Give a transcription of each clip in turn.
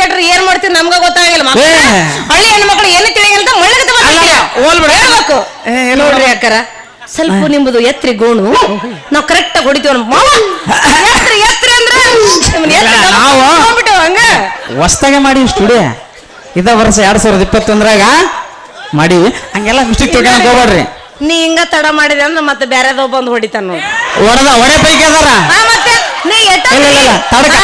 ಬಿಟ್ರೆ ಏನ್ ಮಾಡ್ತೀವಿ ನಮ್ಗ ಗೊತ್ತಾಗಿಲ್ಲ. ಹಳ್ಳಿ ಹೆಣ್ಮಕ್ಳು ಏನು ತಿಳಿಯಂತ ಹೇಳ್ಬೇಕು ನೋಡ್ರಿ ಅಕ್ಕರ. ಸ್ವಲ್ಪ ನಿಮ್ಮದು ಎತ್ರಿ ಗೋಣು ನಾವ್ ಕರೆಕ್ಟ್ ಆಗಿ ಹೊಡಿತೀವ. ಎತ್ರಿ ಅಂದ್ರೆ ಹಂಗ ಹೊಸ್ತಾಗೆ ಮಾಡಿ ಸ್ಟುಡಿಯೋ ಇದ ವರ್ಷ 2021 ಮಾಡಿ ಹಂಗೆಲ್ಲ ಮಿಸ್ಟೇಕ್ ತಿಳ್ಕೊಳಕ್ ಹೋಗ್ಬೇಡ್ರಿ. ನೀ ಹಿಂಗ ತಡ ಮಾಡಿದೆ ಅಂದ್ರೆ ಮತ್ತೆ ಬೇರೆದವ ಬಂದು ಹೊಡಿತಾನ ನೋಡಿ. ಒಡೆ ಪೈಕಿ ಅದಾರ ಮತ್ತೆ ನೀ ತಡಕ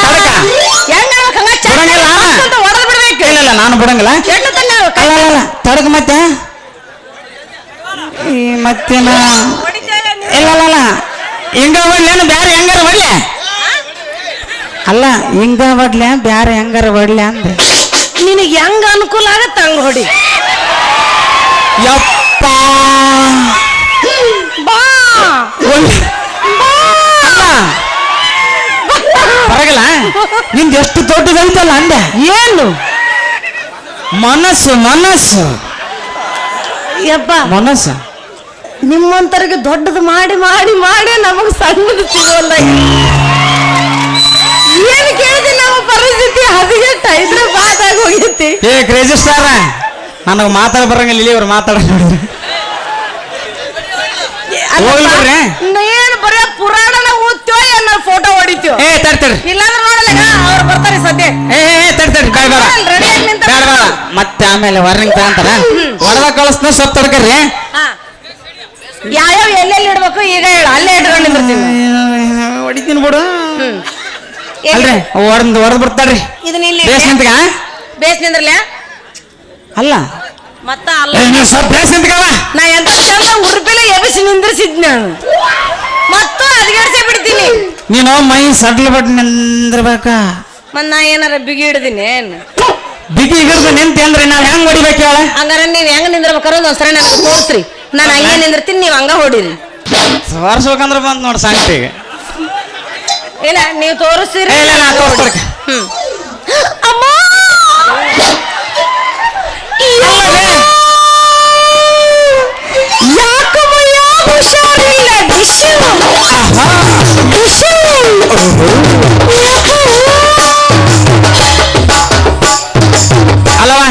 ಇಲ್ಲ ನಾನು ಬಿಡಂಗಿಲ್ಲ ತಡಕ ಮತ್ತೆ ಮತ್ತೇನ ಇಲ್ಲ ಹಿಂಗ ಬಡ್ಲೇನು ಬ್ಯಾರೆ ಹೆಂಗಾರ ಬಡ್ಲೆ ಅಲ್ಲ ಹಿಂಗ ಬಡ್ಲೆ ಬ್ಯಾರೆ ಹೆಂಗಾರ ಬಡ್ಲೆ ಅಂದೆ. ನಿನಗೆ ಹೆಂಗ ಅನುಕೂಲ ಆಗತ್ತ ಹಂಗ ಹೊಡಿ. ಯಪ್ಪ ಬಾ ಬರಗಲ್ಲ ನಿಂದ ಎಷ್ಟು ದೊಡ್ಡದೈತಲ್ಲ ಅಂದೆ. ಏನು ಮನಸ್ಸು ಯಪ್ಪ ಮನಸ್ಸು ನಿಮ್ಮಂತರಿಗೆ ದೊಡ್ಡದು ಮಾಡಿ ಮಾಡಿ ಮಾಡಿ ನಮಗ್ ಸಣ್ಣದು ಸಿಗೋಲ್ಲ. ಏನು ಕೇಳಿದೆ ನಮ್ಮ ಪರಿಸ್ಥಿತಿ ಹದಿಗೆಟ್ಟ ಹೈದ್ರಾಬಾದ್ ಆಗಿ ಹೋಗೈತಿ. ಕ್ರೇಜಿ ಸ್ಟಾರ ನನಗೆ ಮಾತಾಡ ಬರಂಗಿಲ್ಲ ಇಲ್ಲಿ ಇವ್ರು ಮಾತಾಡ ನೋಡಿದ್ರೆ ಏನು ಬರೀ ಪುರಾಣನ ಓದ್ತೇವ ಏನ ಫೋಟೋ ಹೊಡಿತೀವ. ತಡ್ತೇರಿ ಇಲ್ಲಾಂದ್ರೆ ನೋಡಲ್ಲ ಅವ್ರು ಬರ್ತಾರೆ ಸದ್ಯ. ತಡ್ತೇರಿ ಮತ್ತೆ ಆಮೇಲೆ ವಾರ್ನಿಂಗ್ ತಗೊಂತಾರ ಹೊಡೆದ ಕಳಿಸ್ನ ಸ್ವಲ್ಪ ತಡ್ಕರ್ರಿ. ಯಾವ್ಯಾವ ಎಲ್ಲೆಲ್ಲಿ ಇಡ್ಬೇಕು ಈಗ ಹೇಳ ಅಲ್ಲೇ ಇಟ್ಕೊಂಡು ನಿಂದಿರ್ತೀನಿ. ಹೊಡಿತೀನಿ ಬಿಡು ಅಲ್ರಿ ಹೊಡೆದ್ ಬಿಡ್ತಾರ್ರಿ. ಇದನ್ನ ಇಲ್ಲಿ ಬೇಸ್ ನಿಂದ್ರಲ್ಲ ಅಲ್ಲ ಮತ್ತ ಅಲ್ಲ ಸ್ವಲ್ಪ ಬೇಸ್ ನಿಂತ್ಕವ ನಾ ಎಂತ ಉರುಪಿಲ ಎಬಿಸಿ ನಿಂದ್ರಿಸಿದ್ ನಾನು ಮತ್ತು ಅದ್ಗಡ್ಸೆ ಬಿಡ್ತೀನಿ. ನೀನು ಮೈ ಸಡ್ಲ ಬಟ್ ನಿಂದ್ರಬೇಕ. ಮತ್ ನಾ ಏನಾರ ಬಿಗಿ ಹಿಡ್ದೀನಿ ಬಿಗಿ ಹಿಡಿದು ನಿಂತಿ ಅಂದ್ರೆ ನಾವ್ ಹೆಂಗ್ ಹೊಡಿಬೇಕು ಹೇಳ. ಹಂಗಾರ ನೀವ್ ಹೆಂಗ್ ನಿಂದ್ರಬೇಕಾರ ಒಂದ್ಸರಿ ನನಗೆ ತೋರ್ಸ್ರಿ. ನಾನು ಹಂಗೆ ನಿಂದಿರ್ತೀನಿ ನೀವ್ ಹಂಗ ಹೊಡಿರಿ. ತೋರ್ಸ್ಬೇಕಂದ್ರ ಬಂದ್ ನೋಡ್ ಸಾಂಗ್ತಿ ಇಲ್ಲ ನೀವು ತೋರಿಸ್ತೀರಿ. ಅಮ್ಮ ಯಾಕಮ್ಮಯ್ಯ ಹುಷಾರಿಲ್ಲ ಡಿಶು ಅಲ್ಲವಾ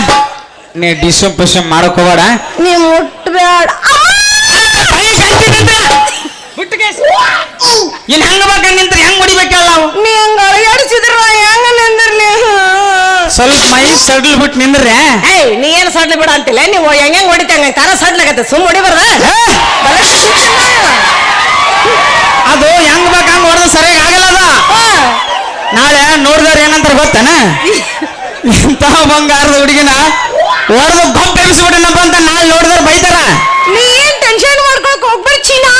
ನೀ ಡಿಶು ಪಿಶು ಮಾಡಕ್ ಹೋಗ್ಬೇಡ. ನೀ ಮುಟ್ಬೇಡ ಇನ್ ಹೆಂಗ ಬೇಕ ನಿಂತ್ರಿ ಹೆಂಗ್ ಹೊಡಿಬೇಕಲ್ಲ ನಾವು. ನೀ ಹಂಗ ಅಳಗಾಡಿಸಿದ್ರ ಹೆಂಗ ನಿಂದಿರ್ಲಿ. ಸ್ವಲ್ಪ ಮೈ ಸಡ್ಲ್ ಬಿಟ್ಟು ನಿಂದ್ರೆ ನೀ ಏನ್ ಸಡ್ಲಿ ಬಿಡ ಅಂತಿಲ್ಲ. ನೀವು ಹೆಂಗ ಹೊಡಿತಂಗ ತರ ಸಡ್ಲಾಗತ್ತೆ ಸುಮ್ ಹೊಡಿಬಾರ್ದ. ಅದು ಹೆಂಗ್ ಬೇಕ ಹಂಗ ಹೊಡೆದ ಸರಿಯಾಗಿ ಆಗಲ್ಲ ಅದು. ನಾಳೆ ನೋಡಿದವ್ರು ಏನಂತಾರ ಗೊತ್ತಾನ ಇಂತ ಬಂಗಾರದ ಹುಡುಗಿನ ಹೊಡೆದು ಗೊಬ್ಬ ಎಬ್ಬಿಸ್ಬಿಟ್ಟನಪ್ಪ ಅಂತ ನಾಳೆ ನೋಡಿದವ್ರು ಬೈತಾರ. ನೀ ಏನ್ ಟೆನ್ಷನ್ ಮಾಡ್ಕೊಳಕ್ ಹೋಗ್ಬೇಡ ಚೀನಾ.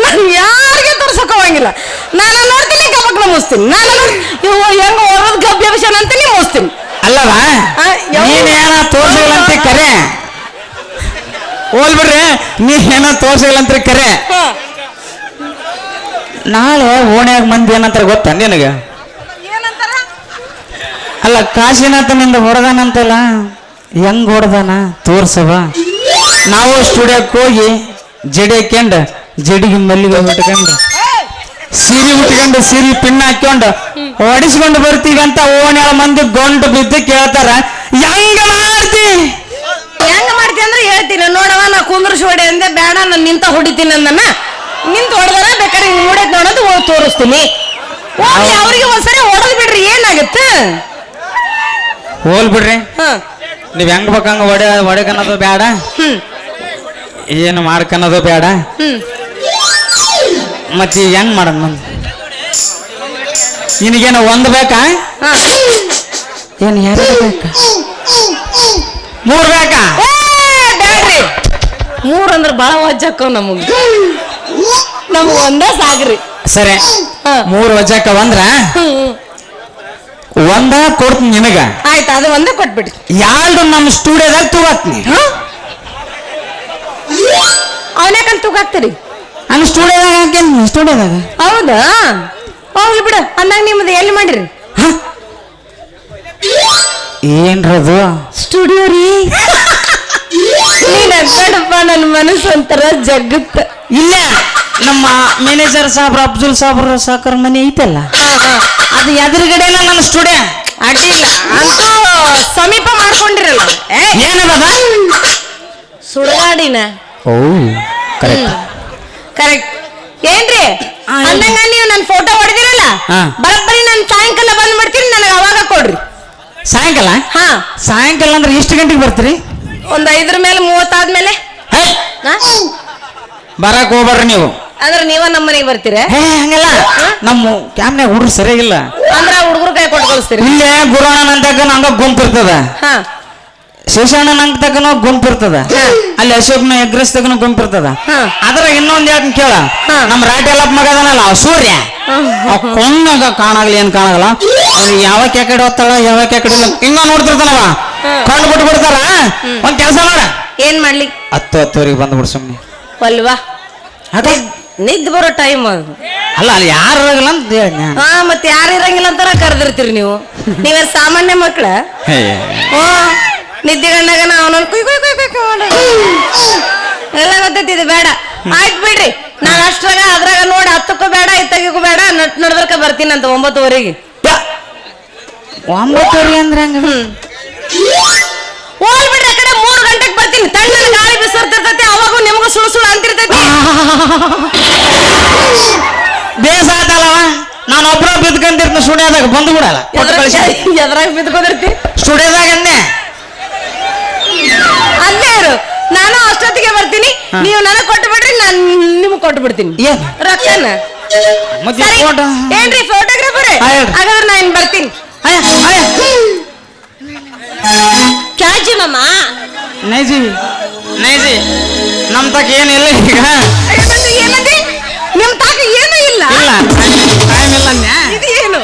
ನಾನು ಯಾರಿಗೆ ತೋರ್ಸಕ್ ಹೋಗಂಗಿಲ್ಲ. ನಾನು ನೋಡ್ತೀನಿ ಕಬ್ಬಕ್ನ ಮುಸ್ತೀನಿ. ನಾನು ಹೆಂಗ ಹೊರದ್ ಗಬ್ಬ ಎಬ್ಬಿಸೋಣ ಅಂತ ನೀ ಮುಸ್ತೀನಿ ಅಲ್ಲವಾ. ನೀನೇನ ತೋರ್ಸಿಲ್ಲ ಅಂತ ಕರೆ ಹೋಲ್ಬಿಡ್ರಿ. ನೀನೇನ ತೋರ್ಸಿಲ್ಲ ಅಂತ ಕರೆ ನಾಳೆ ಓಣ್ಯಾಗ ಮಂದಿ ಏನಂತಾರ ಗೊತ್ತ ನಿನಗ. ಅಲ್ಲ ಕಾಶಿನಾಥನಿಂದ ಹೊಡೆದಾನಂತಲ್ಲ ಹೆಂಗ್ ಹೊಡೆದಾನ ತೋರ್ಸವ. ನಾವು ಸ್ಟುಡಿಯೋಕ್ಕೆ ಹೋಗಿ ಜಡಿ ಹಾಕ್ಯಂಡು ಜಡಿಗೆ ಮಲ್ಲಿಗೆ ಉಟ್ಕೊಂಡು ಸೀರೆ ಉಟ್ಕೊಂಡು ಸೀರೆ ಪಿನ್ ಹಾಕ್ಕೊಂಡು ಹೊಡಿಸ್ಕೊಂಡು ಬರ್ತೀವಿ ಅಂತ ಓಣ್ಯಾಳ ಮಂದಿ ಗೊಂಡು ಬಿದ್ದು ಕೇಳ್ತಾರ ಹೆಂಗ ಮಾಡ್ತಿ ಅಂದ್ರೆ ಹೇಳ್ತೀನಿ ನೋಡವ ನಾ ಕುಂದ್ರಿಸಿ ಹೊಡಿ ಅಂದೆ. ಬೇಡ ನಾನು ನಿಂತ ಹೊಡಿತೀನಿ ಅಂದನ. ನಿಂತ ಹೊಡೆದಾರ ಬೇಕಾದ್ರೆ ಹಿಂಗ್ ನೋಡೋದ್ ನೋಡೋದು ತೋರಿಸ್ತೀನಿ. ಅವ್ರಿಗೆ ಒಂದ್ಸರಿ ಹೊಡೆದ್ ಬಿಡ್ರಿ ಏನಾಗತ್ತೆ. ಹೋಲ್ ಬಿಡ್ರಿ ನೀವ್ ಹೆಂಗ್ ಬೇಕಂಗ ಹೊಡೆಕನ್ನೋದು ಬೇಡ ಏನು ಮಾಡ್ಕನ್ನೋದು ಬೇಡ. ಮತ್ತೆ ಹೆಂಗ್ ಮಾಡೋದ್ ಮಂದಿ ನಿನಗೇನು ಒಂದ್ ಬೇಕಾ ಏನ್ 2 ಬೇಕಾ 3 ಬೇಕಾ? ಬ್ಯಾಡ್ರಿ 3 ಅಂದ್ರೆ ಬಾಳ ವಜ್ಜಕ್ಕ ನಮಗ್ ಒಂದೇ ಸಾಗ್ರಿ. ಸರಿ 3 ವಜ್ಜಕ್ಕ ಅಂದ್ರ ಒಂದ ಕೊಡ್ತೀನಿ ನಿನಗ. ಆಯ್ತು ಅದು ಒಂದೇ ಕೊಟ್ಬಿಡಿ. 2 ನಮ್ಮ ಸ್ಟುಡಿಯೋದಾಗ ತೂಗಾಕ್ತೀನಿ. ಅವನೇಕಂತ ತೂಗಾಕ್ತೀರಿ ನಾನು ಸ್ಟುಡಿಯೋದಾಗ ಹಾಕೇನಿ. ಸ್ಟುಡಿಯೋದಾಗ ಹೌದಾ ಹೋಗ್ಲಿ ಬಿಡು. ಅಂದಾಗ ನಿಮ್ದು ಎಲ್ಲಿ ಮಾಡಿರಿ ಏನ್ರದು ಸ್ಟುಡಿಯೋ ರೀ. ನೀನ್ ಅಡ್ಡಪ್ಪ ನನ್ನ ಮನಸ್ಸು ಒಂಥರ ಜಗ್ಗುತ್ತ. ಇಲ್ಲ ನಮ್ಮ ಮ್ಯಾನೇಜರ್ ಸಾಬ್ರ ಅಬ್ದುಲ್ ಸಾಬ್ರ ಸಾಕರ್ ಮನೆ ಐತಲ್ಲ ಅದು ಎದುರುಗಡೆನ ನನ್ನ ಸ್ಟುಡಿಯೋ. ಅಡ್ಡಿಲ್ಲ ಅಂತೂ ಸಮೀಪ ಮಾಡ್ಕೊಂಡಿರಲ್ಲ ಏನದ ಸುಡಗಾಡಿನ ಓ ಕರೆಕ್ಟ್ ಕರೆಕ್ಟ್ ಏನ್ರಿ ಅಂದಂಗ ನೀವು ನನ್ನ ಫೋಟೋ ಹೊಡೆದಿರಲ್ಲ ಬರೋಬ್ಬರಿ ನಾನು ಸಾಯಂಕಾಲ ಬಂದ್ ಮಾಡ್ತೀನಿ ನನಗೆ ಅವಾಗ ಕೊಡ್ರಿ ಸಾಯಂಕಾಲ ಹಾ ಸಾಯಂಕಾಲ ಅಂದ್ರೆ ಎಷ್ಟು ಗಂಟೆಗೆ ಬರ್ತೀರಿ ಒಂದ್ 5 ಮೇಲೆ 30 ಆದ್ಮೇಲೆ ಬರಕ್ ಹೋಗ್ಬರ್ರಿ ನೀವು ಅಂದ್ರೆ ನೀವ ನಮ್ಮ ಮನೆಗೆ ಬರ್ತೀರ ಹಂಗಲ್ಲ ನಮ್ಮ ಕ್ಯಾಮ್ನ್ಯಾಗ ಹುಡುಗ್ರು ಸರಿಯಾಗಿಲ್ಲ ಅಂದ್ರ ಹುಡುಗರು ಕೈ ಕೊಟ್ಟು ಕಳಿಸ್ತೀರಿ ಇಲ್ಲೇ ಗುರುವಣ್ಣನ ಅಂತಕ ನಂಗ ಗುಂಪು ಇರ್ತದ ಶೇಷಣ್ಣನ ಅಂತಕನ ಗುಂಪು ಇರ್ತದ ಅಲ್ಲಿ ಅಶೋಕ್ನ ಎಗ್ರೆಸ್ ತಗನ ಗುಂಪು ಇರ್ತದ ಅದ್ರ ಇನ್ನೊಂದ್ ಹೇಳ್ತೀನಿ ಕೇಳ ನಮ್ ರಾಟಿ ಎಲ್ಲ ಮಗ ಅದನಲ್ಲ ಸೂರ್ಯ ಕೊಂಡಾಗ ಕಾಣಾಗ್ಲಿ ಏನ್ ಕಾಣಾಗಲ್ಲ ಯಾವ ಕೆಕಡೆ ಹೋಗ್ತಾಳ ಯಾವ ಕೆಕಡೆ ಇಲ್ಲ ಹಿಂಗ ನೋಡ್ತಿರ್ತಾನವ ಕಣ್ಣು ಬಿಟ್ಟು ಬಿಡ್ತಾರ ಒಂದ್ ಕೆಲಸ ಮಾಡ ಏನ್ ಮಾಡ್ಲಿ 10-10ವರೆಗೆ ಬಂದ್ಬಿಡು ಸುಮ್ನೆ ಅಲ್ವಾ ನಿದ್ದೆ ಬರೋ ಟೈಮ್ ಅದು ಅಲ್ಲ ಅಲ್ಲಿ ಯಾರು ಇರಂಗಿಲ್ಲ ಅಂತ ಹಾ ಮತ್ತೆ ಯಾರು ಇರಂಗಿಲ್ಲ ಅಂತಾರ ಕರೆದಿರ್ತೀರಿ ನೀವೇ ಸಾಮಾನ್ಯ ಮಕ್ಳ ನಿದ್ದೆ ಗಂಡಾಗ ಅವನನ್ನು ಕುಯ್ ಕುಯ್ ಕುಯ್ ಕುಯ್ ಎಲ್ಲ ಗೊತ್ತೈತಿದೆ ಬೇಡ ಆಯ್ತು ಬಿಡ್ರಿ ನಾನು ಅಷ್ಟ್ರಾಗ ಅದ್ರಾಗ ನೋಡಿ 10ಕ್ಕೂ ಬೇಡ 5ಕ್ಕೂ ಬೇಡ ನಡ್ದರ್ಕ ಬರ್ತೀನಿ ಅಂತ 9ವರೆಗೆ 9ವರೆ ಅಂದ್ರೆ ಹಂಗ ಹೋಲ್ ಬಿಡ್ರಿ ಆ ಕಡೆ 3 ಗಂಟೆಗೆ ಬರ್ತೀನಿ ತಣ್ಣನ ಗಾಳಿ ಬಿಸಿರ್ತಿರ್ತೈತಿ ಅವಾಗೂ ನಿಮಗೂ ಸುಳು ಸುಳು ಅಂತಿರ್ತೈತಿ ಬೇಸ ಆತಲ್ಲವ ನಾನು ಒಬ್ಬರ ಬಿದ್ಕಂತಿರ್ತೀನಿ ಸ್ಟುಡಿಯೋದಾಗ ಬಂದು ಬಿಡಲ್ಲ ಎದ್ರಾಗ ಬಿದ್ಕೊಂಡಿರ್ತಿ ಸ್ಟುಡಿಯೋದಾಗ ಅಂದೆ ಅಲ್ಲೇ ಇರು ನಾನು ಅಷ್ಟೊತ್ತಿಗೆ ಬರ್ತೀನಿ ನೀವು ನನಗೆ ಕೊಟ್ಟು ಬಿಡ್ರಿ ನಾನು ನಿಮ್ಗೆ ಕೊಟ್ಟು ಬಿಡ್ತೀನಿ ರೊಕ್ಕನ ಏನ್ರಿ ಫೋಟೋಗ್ರಾಫರ್ ಹಾಗಾದ್ರೆ ನಾನು ಬರ್ತೀನಿ ಕ್ಯಾಜಿ ಮಾಮ ನೈಜಿ ನೈಜಿ ನಮ್ ತಕ ಏನಿಲ್ಲ ಈಗ ಏನಂದಿ ನಿಮ್ ತಾಕ ಏನೂ ಇಲ್ಲ ಟೈಮ್ ಇಲ್ಲ ಇದು ಏನು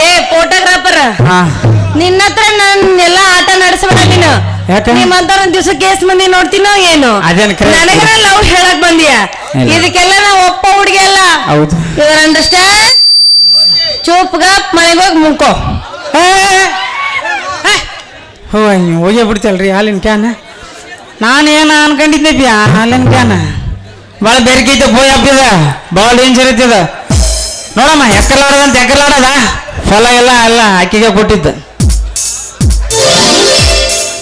ಏ ಫೋಟೋಗ್ರಾಫರ್, ಹಾ ನಿನ್ನ ಹತ್ರ ನಾನು ಎಲ್ಲ ಆಟ ನಡೆಸಬೇಡ ನೀನು. ಯಾಕೆ? ನಿಮ್ಮಂತರ ಒಂದ್ ದಿವಸ ಕೇಸ್ ಮಂದಿ ನೋಡ್ತೀನೋ ಏನು? ಅದೇನ್ ಕರೆ? ನನಗರ ಲವ್ ಹೇಳಕ್ ಬಂದಿಯ? ಇಲ್ಲ. ಇದಕ್ಕೆಲ್ಲ ನಾವು ಒಪ್ಪ ಹುಡುಗಿ ಅಲ್ಲ. ಹೌದು. ಇವ್ರ ಅಂಡರ್ಸ್ಟ್ಯಾಂಡ್? ಚೂಪ್ ಗಪ್ ಮನೆಗೆ ಹೋಗಿ ಮುಳ್ಕೋ. ಹೋ ಹೋಗೇ ಬಿಡ್ತಲ್ರಿ ಹಾಲಿನ ಕ್ಯಾನ್. ನಾನೇನು ಅನ್ಕೊಂಡಿದ್ದೆ ಬಿ ಹಾಲಿನ ಕ್ಯಾನ್ ಭಾಳ ಬೆರಕೈತೆ ಪೋಯ್ ಹಬ್ಬಿದ, ಭಾಳ ಡೇಂಜರ್ ಐತಿದ. ನೋಡಮ್ಮ ಎಕ್ಕರ್ಲಾಡದಂತ ಎಕ್ಕರ್ಲಾಡದ ಫಲ ಎಲ್ಲ ಆಕಿಗೆ ಕೊಟ್ಟಿದ್ದ.